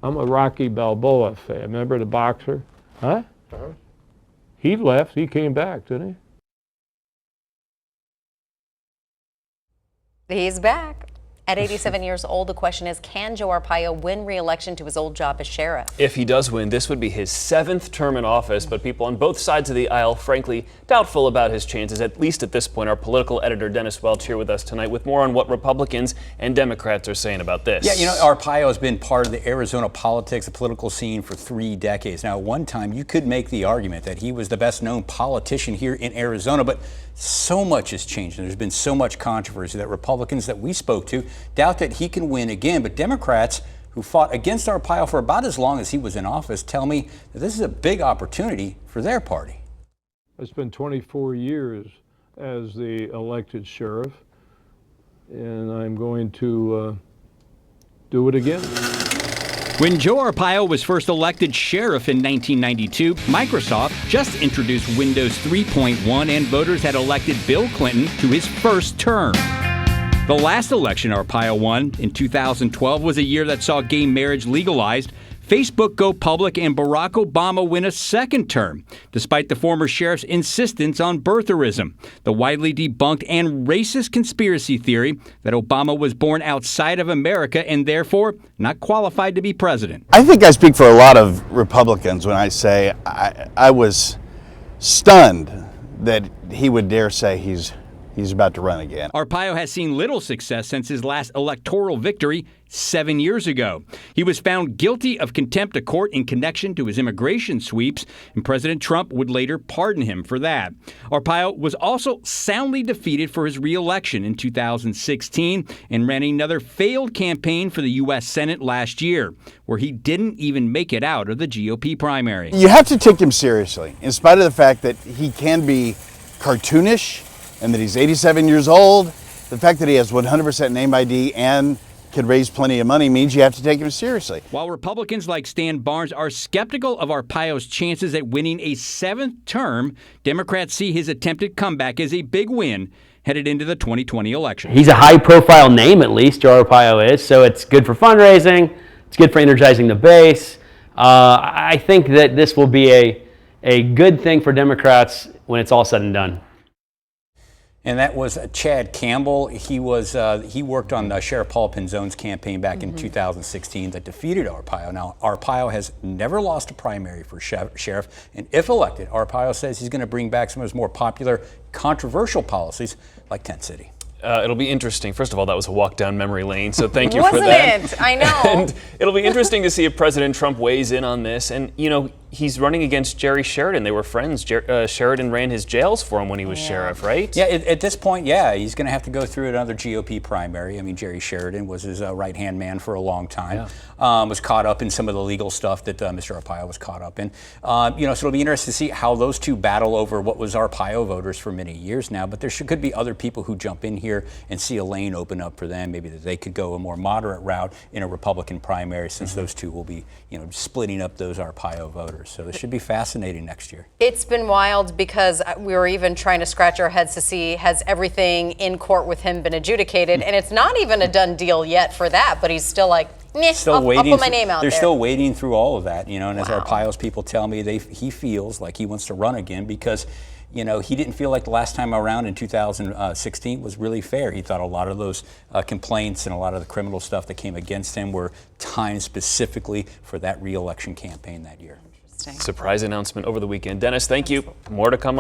I'm a Rocky Balboa fan. Remember the boxer? Huh? Uh-huh. He left. He came back, didn't he? He's back. At 87 years old, the question is, can Joe Arpaio win re-election to his old job as sheriff? If he does win, this would be his 7th term in office, but people on both sides of the aisle, frankly, doubtful about his chances, at least at this point. Our political editor, Dennis Welch, here with us tonight with more on what Republicans and Democrats are saying about this. Yeah, you know, Arpaio has been part of the Arizona politics, the political scene for 3 decades. Now, at one time, you could make the argument that he was the best-known politician here in Arizona, but so much has changed, and there's been so much controversy that Republicans that we spoke to doubt that he can win again. But Democrats who fought against Arpaio for about as long as he was in office tell me that this is a big opportunity for their party. I spent 24 years as the elected sheriff, and I'm going to do it again. When Joe Arpaio was first elected sheriff in 1992, Microsoft just introduced Windows 3.1 and voters had elected Bill Clinton to his first term. The last election Arpaio won in 2012 was a year that saw gay marriage legalized, Facebook go public, and Barack Obama win a second term, despite the former sheriff's insistence on birtherism, the widely debunked and racist conspiracy theory that Obama was born outside of America and therefore not qualified to be president. I think I speak for a lot of Republicans when I say I was stunned that he would dare say he's about to run again. Arpaio has seen little success since his last electoral victory 7 years ago. He was found guilty of contempt of court in connection to his immigration sweeps, and President Trump would later pardon him for that. Arpaio was also soundly defeated for his re-election in 2016 and ran another failed campaign for the U.S. Senate last year, where he didn't even make it out of the GOP primary. You have to take him seriously, in spite of the fact that he can be cartoonish and that he's 87 years old. The fact that he has 100% name ID and can raise plenty of money means you have to take him seriously. While Republicans like Stan Barnes are skeptical of Arpaio's chances at winning a 7th term, Democrats see his attempted comeback as a big win headed into the 2020 election. He's a high-profile name, at least, Joe Arpaio is, so it's good for fundraising, it's good for energizing the base. I think that this will be a good thing for Democrats when it's all said and done. And that was Chad Campbell. He worked on Sheriff Paul Pinzone's campaign back in 2016 that defeated Arpaio. Now, Arpaio has never lost a primary for sheriff, and if elected, Arpaio says he's going to bring back some of his more popular, controversial policies like Tent City. It'll be interesting. First of all, that was a walk down memory lane, so thank you for that. Wasn't it? I know. And it'll be interesting to see if President Trump weighs in on this. And, you know, he's running against Jerry Sheridan. They were friends. Sheridan ran his jails for him when he was sheriff, right? Yeah, at this point, yeah, he's going to have to go through another GOP primary. I mean, Jerry Sheridan was his right-hand man for a long time. Was caught up in some of the legal stuff that Mr. Arpaio was caught up in. You know, so it'll be interesting to see how those two battle over what was Arpaio voters for many years now. But there could be other people who jump in here and see a lane open up for them. Maybe that they could go a more moderate route in a Republican primary, since those two will be, you know, splitting up those Arpaio voters. So this should be fascinating next year. It's been wild because we were even trying to scratch our heads to see, has everything in court with him been adjudicated? And it's not even a done deal yet for that, but he's still like, I'll put my name out there. They're still waiting through all of that, you know, and as Arpaio's people tell me, he feels like he wants to run again because, you know, he didn't feel like the last time around in 2016 was really fair. He thought a lot of those complaints and a lot of the criminal stuff that came against him were timed specifically for that re-election campaign that year. Surprise announcement over the weekend. Dennis, thank you. More to come.